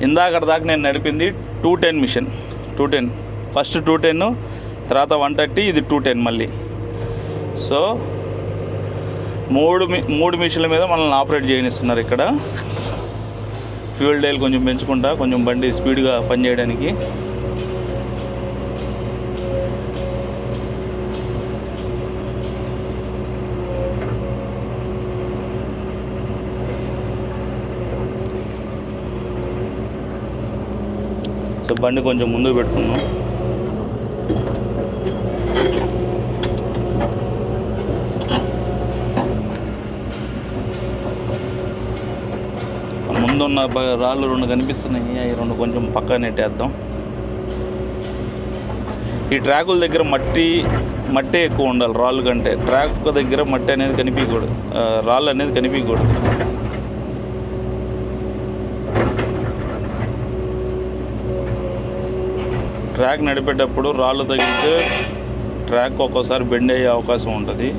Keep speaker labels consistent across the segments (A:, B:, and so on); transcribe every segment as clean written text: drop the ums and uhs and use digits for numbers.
A: ఇందాకటి దాకా నేను నడిపింది 210 మిషన్, 210 ఫస్ట్ 210, తర్వాత 130, ఇది 210 మళ్ళీ. సో మూడు మిషన్ల మీద మనల్ని ఆపరేట్ చేయనిస్తున్నారు ఇక్కడ. ఫ్యూయల్ డైల్ కొంచెం పెంచుకుంటా, కొంచెం బండి స్పీడ్గా పనిచేయడానికి. సో బండి కొంచెం ముందుకు పెట్టుకున్నాం. ముందున్న రాళ్ళు 2 కనిపిస్తున్నాయి, అవి 2 కొంచెం పక్క నెట్టేద్దాం. ఈ ట్రాకుల దగ్గర మట్టే ఎక్కువ ఉండాలి రాళ్ళు కంటే. ట్రాక్ దగ్గర మట్టి అనేది కనిపించకూడదు, రాళ్ళు అనేది కనిపించకూడదు. ట్రాక్ నడిపేటప్పుడు రాళ్ళు తగిలితే ట్రాక్ ఒక్కోసారి బెండ్ అయ్యే అవకాశం ఉంటుంది.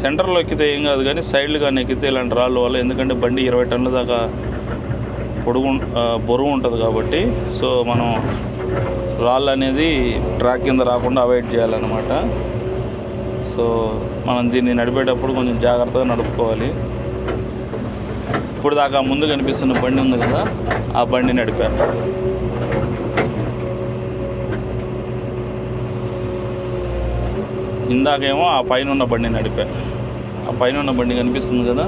A: సెంటర్లో ఎక్కితే ఏం కాదు, కానీ సైడ్లు కానీ ఎక్కితే ఇలాంటి రాళ్ళు వల్ల, ఎందుకంటే బండి 20 టన్నుల దాకా బరువు ఉంటుంది కాబట్టి. సో మనం రాళ్ళు అనేది ట్రాక్ కింద రాకుండా అవాయిడ్ చేయాలన్నమాట. సో మనం దీన్ని నడిపేటప్పుడు కొంచెం జాగ్రత్తగా నడుపుకోవాలి. ఇప్పుడు దాకా ముందు కనిపిస్తున్న బండి ఉంది కదా, ఆ బండి నడిపాను. ఇందాకేమో ఆ పైన ఉన్న బండి నడిపాను. ఆ పైన ఉన్న బండి కనిపిస్తుంది కదా,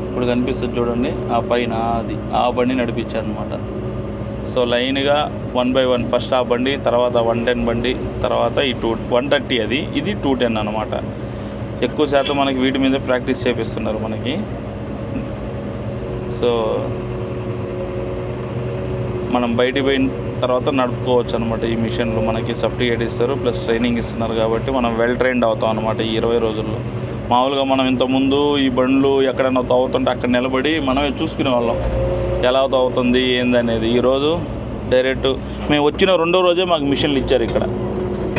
A: ఇప్పుడు కనిపిస్తుంది చూడండి, ఆ పైన అది ఆ బండి నడిపించాను అనమాట. సో లైన్గా 1 by 1 ఫస్ట్ ఆ బండి, తర్వాత 110 బండి, తర్వాత ఈ 130 అది, ఇది 210 అనమాట. ఎక్కువ శాతం మనకి వీటి మీద ప్రాక్టీస్ చేపిస్తున్నారు మనకి. సో మనం బయటికి పోయిన తర్వాత నడుపుకోవచ్చు అనమాట. ఈ మిషన్లు మనకి సర్టిఫికేట్ ఇస్తారు, ప్లస్ ట్రైనింగ్ ఇస్తున్నారు కాబట్టి మనం వెల్ ట్రైన్డ్ అవుతాం అనమాట ఈ 20 రోజుల్లో. మామూలుగా మనం ఇంతకుముందు ఈ బండ్లు ఎక్కడైనా తవ్వుతుంటే అక్కడ నిలబడి మనమే చూసుకునే వాళ్ళం ఎలా తవ్వుతుంది ఏందనేది. ఈరోజు డైరెక్ట్ మేము వచ్చిన 2వ రోజే మాకు మిషన్లు ఇచ్చారు ఇక్కడ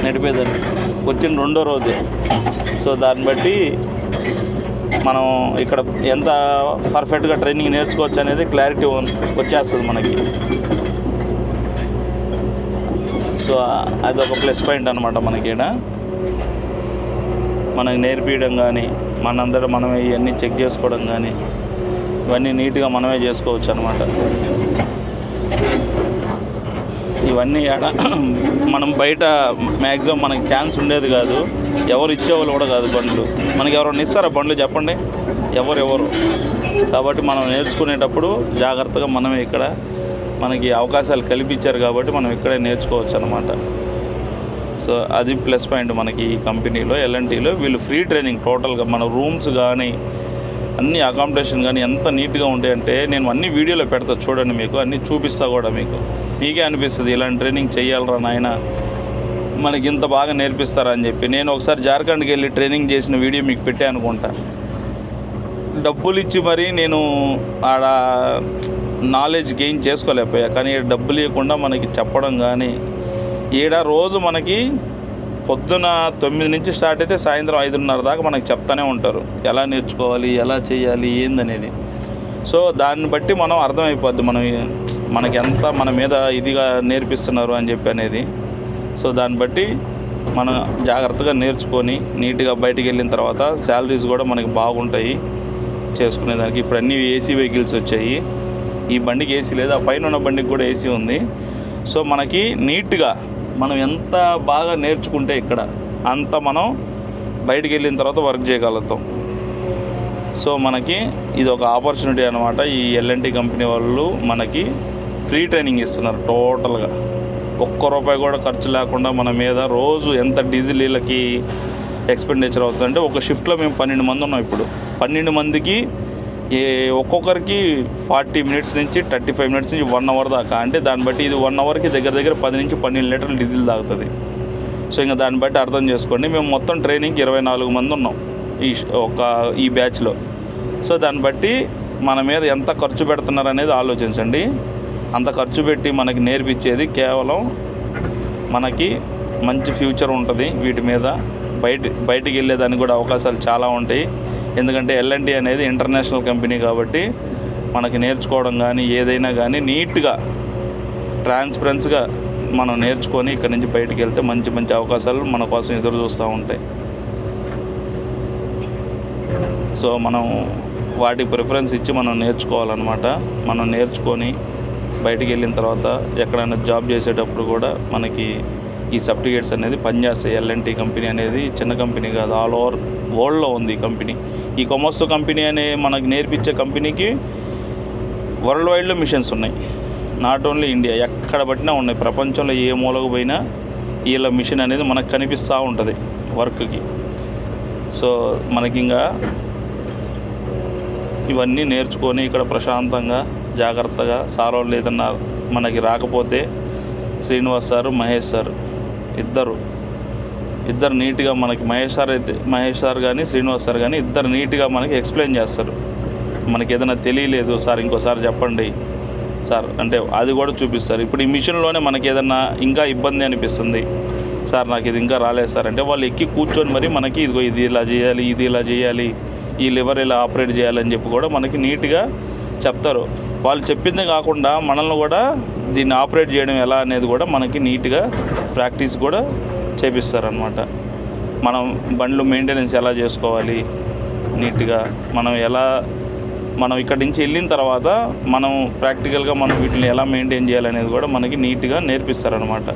A: నడిపేదాన్ని, వచ్చిన 2వ రోజే. సో దాన్ని బట్టి మనం ఇక్కడ ఎంత పర్ఫెక్ట్గా ట్రైనింగ్ నేర్చుకోవచ్చు అనేది క్లారిటీ వచ్చేస్తుంది మనకి. సో అది ఒక ప్లస్ పాయింట్ అనమాట మనకి. ఇక్కడ మనకి నేర్పించడం కానీ, మనందరూ మనమే ఇవన్నీ చెక్ చేసుకోవడం కానీ, ఇవన్నీ నీట్గా మనమే చేసుకోవచ్చు అనమాట. ఇవన్నీ మనం బయట మ్యాక్సిమం మనకి ఛాన్స్ ఉండేది కాదు, ఎవరు ఇచ్చేవాళ్ళు కూడా కాదు బండ్లు. మనకి ఎవరైనా ఇస్తారా బండ్లు చెప్పండి? ఎవరు. కాబట్టి మనం నేర్చుకునేటప్పుడు జాగ్రత్తగా మనమే ఇక్కడ మనకి అవకాశాలు కల్పించారు కాబట్టి మనం ఇక్కడే నేర్చుకోవచ్చు అనమాట. సో అది ప్లస్ పాయింట్ మనకి ఈ కంపెనీలో. ఎల్ఎన్టీలో వీళ్ళు ఫ్రీ ట్రైనింగ్ టోటల్గా. మన రూమ్స్ కానీ అన్ని అకామిడేషన్ కానీ ఎంత నీట్గా ఉంటాయంటే, నేను అన్ని వీడియోలో పెడతా చూడండి, మీకు అన్నీ చూపిస్తా కూడా. మీకే అనిపిస్తుంది ఇలాంటి ట్రైనింగ్ చేయాలరా నాయన, మనకి ఇంత బాగా నేర్పిస్తారా అని చెప్పి. నేను ఒకసారి జార్ఖండ్కి వెళ్ళి ట్రైనింగ్ చేసిన వీడియో మీకు పెట్టే అనుకుంటా. డబ్బులు ఇచ్చి మరీ నేను ఆడ నాలెడ్జ్ గెయిన్ చేసుకోలేకపోయా, కానీ డబ్బులు ఇవ్వకుండా మనకి చెప్పడం కానీ. ఈడ రోజు మనకి పొద్దున 9 నుంచి స్టార్ట్ అయితే సాయంత్రం 5:30 దాకా మనకి చెప్తానే ఉంటారు ఎలా నేర్చుకోవాలి, ఎలా చేయాలి, ఏందనేది. సో దాన్ని బట్టి మనం అర్థమైపోద్ది మనకి ఎంత మన మీద ఇదిగా నేర్పిస్తున్నారు అని చెప్పి అనేది. సో దాన్ని బట్టి మనం జాగ్రత్తగా నేర్చుకొని నీట్గా బయటికి వెళ్ళిన తర్వాత శాలరీస్ కూడా మనకి బాగుంటాయి చేసుకునేదానికి. ఇప్పుడు అన్నీ ఏసీ వెహికల్స్ వచ్చాయి. ఈ బండికి ఏసీ లేదు, ఆ పైన ఉన్న బండికి కూడా ఏసీ ఉంది. సో మనకి నీట్గా మనం ఎంత బాగా నేర్చుకుంటే ఇక్కడ అంత మనం బయటికి వెళ్ళిన తర్వాత వర్క్ చేయగలుగుతాం. సో మనకి ఇది ఒక ఆపర్చునిటీ అనమాట. ఈ ఎల్ఎన్టీ కంపెనీ వాళ్ళు మనకి ఫ్రీ ట్రైనింగ్ ఇస్తున్నారు టోటల్గా. ₹1 కూడా ఖర్చు లేకుండా మన మీద. రోజు ఎంత డీజిల్ వీళ్ళకి ఎక్స్పెండిచర్ అవుతుందంటే, ఒక షిఫ్ట్లో మేము 12 మంది ఉన్నాం. ఇప్పుడు 12 మందికి ఒక్కొక్కరికి 40 మినిట్స్ నుంచి 35 మినిట్స్ నుంచి 1 అవర్ దాకా. అంటే దాన్ని బట్టి ఇది 1 అవర్కి దగ్గర 10 నుంచి 12 లీటర్లు డీజిల్ తాగుతుంది. సో ఇంకా దాన్ని బట్టి అర్థం చేసుకోండి. మేము మొత్తం ట్రైనింగ్కి 24 మంది ఉన్నాం ఈ బ్యాచ్లో. సో దాన్ని బట్టి మన మీద ఎంత ఖర్చు పెడుతున్నారు అనేది ఆలోచించండి. అంత ఖర్చు పెట్టి మనకి నేర్పించేది కేవలం మనకి మంచి ఫ్యూచర్ ఉంటుంది వీటి మీద. బయటికి వెళ్ళేదానికి కూడా అవకాశాలు చాలా ఉంటాయి. ఎందుకంటే ఎల్ఎన్టీ అనేది ఇంటర్నేషనల్ కంపెనీ కాబట్టి మనకి నేర్చుకోవడం కానీ ఏదైనా కానీ నీట్గా ట్రాన్స్పరెన్స్గా మనం నేర్చుకొని ఇక్కడి నుంచి బయటికి వెళ్తే మంచి మంచి అవకాశాలు మన కోసం ఎదురు చూస్తూ ఉంటాయి. సో మనం వాటికి ప్రిఫరెన్స్ ఇచ్చి మనం నేర్చుకోవాలన్నమాట. మనం నేర్చుకొని బయటికి వెళ్ళిన తర్వాత ఎక్కడైనా జాబ్ చేసేటప్పుడు కూడా మనకి ఈ సర్టిఫికేట్స్ అనేది పనిచేస్తాయి. ఎల్ఎన్టీ కంపెనీ అనేది చిన్న కంపెనీ కాదు, ఆల్ ఓవర్ వరల్డ్లో ఉంది ఈ కంపెనీ. ఈ కొమోస్తో కంపెనీ అనే మనకి నేర్పించే కంపెనీకి వరల్డ్ వైడ్లో మిషన్స్ ఉన్నాయి. నాట్ ఓన్లీ ఇండియా, ఎక్కడ పట్టినా ఉన్నాయి. ప్రపంచంలో ఏ మూలకు పోయినా వీళ్ళ మిషన్ అనేది మనకు కనిపిస్తూ ఉంటుంది వర్క్కి. సో మనకి ఇంకా ఇవన్నీ నేర్చుకొని ఇక్కడ ప్రశాంతంగా జాగ్రత్తగా సార్ వాళ్ళు ఏదన్నా మనకి రాకపోతే శ్రీనివాస్ సారు మహేష్ సార్ ఇద్దరు నీట్గా మనకి మహేష్ సార్ కానీ శ్రీనివాస్ సార్ కానీ ఇద్దరు నీట్గా మనకి ఎక్స్ప్లెయిన్ చేస్తారు. మనకి ఏదైనా తెలియలేదు సార్ ఇంకోసారి చెప్పండి సార్ అంటే అది కూడా చూపిస్తారు. ఇప్పుడు ఈ మిషన్లోనే మనకి ఏదన్నా ఇంకా ఇబ్బంది అనిపిస్తుంది సార్, నాకు ఇది ఇంకా రాలేదు సార్ అంటే వాళ్ళు ఎక్కి కూర్చొని మరి మనకి ఇదిగో ఇది ఇలా చేయాలి, ఇది ఇలా చేయాలి, ఈ లివర్ ఇలా ఆపరేట్ చేయాలని చెప్పి కూడా మనకి నీట్గా చెప్తారు. వాళ్ళు చెప్పిందే కాకుండా మనల్ని కూడా దీన్ని ఆపరేట్ చేయడం ఎలా అనేది కూడా మనకి నీట్గా ప్రాక్టీస్ కూడా చేపిస్తారనమాట. మనం బండ్లు మెయింటెనెన్స్ ఎలా చేసుకోవాలి నీట్గా, మనం ఇక్కడి నుంచి వెళ్ళిన తర్వాత మనం ప్రాక్టికల్గా మనం వీటిని ఎలా మెయింటైన్ చేయాలనేది కూడా మనకి నీట్గా నేర్పిస్తారనమాట.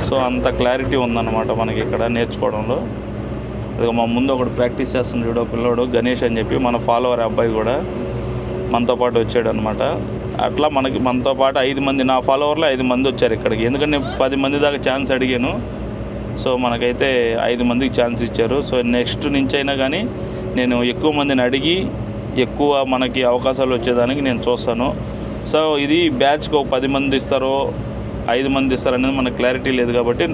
A: సో అంత క్లారిటీ ఉందన్నమాట మనకి ఇక్కడ నేర్చుకోవడంలో. అది మా ముందు ఒకటి ప్రాక్టీస్ చేస్తున్నాడు పిల్లోడు గణేష్ అని చెప్పి, మన ఫాలోవర్ అబ్బాయి కూడా మనతో పాటు వచ్చాడు అనమాట. అట్లా మనతో పాటు 5 మంది, నా ఫాలోవర్లో 5 మంది వచ్చారు ఇక్కడికి. ఎందుకంటే నేను 10 మంది దాకా ఛాన్స్ అడిగాను. సో మనకైతే 5 మందికి ఛాన్స్ ఇచ్చారు. సో నెక్స్ట్ నుంచి అయినా కానీ నేను ఎక్కువ మందిని అడిగి ఎక్కువ మనకి అవకాశాలు వచ్చేదానికి నేను చూస్తాను. సో ఇది బ్యాచ్కి ఒక 10 మంది ఇస్తారో 5 మంది ఇస్తారో అనేది మనకు క్లారిటీ లేదు కాబట్టి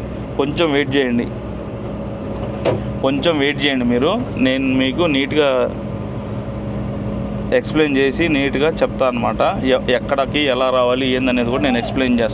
A: కొంచెం వెయిట్ చేయండి మీరు. నేను మీకు నీట్గా ఎక్స్ప్లెయిన్ చేసి నీట్గా చెప్తాను అనమాట. ఎక్కడికి ఎలా రావాలి ఏందనేది కూడా నేను ఎక్స్ప్లెయిన్ చేస్తాను.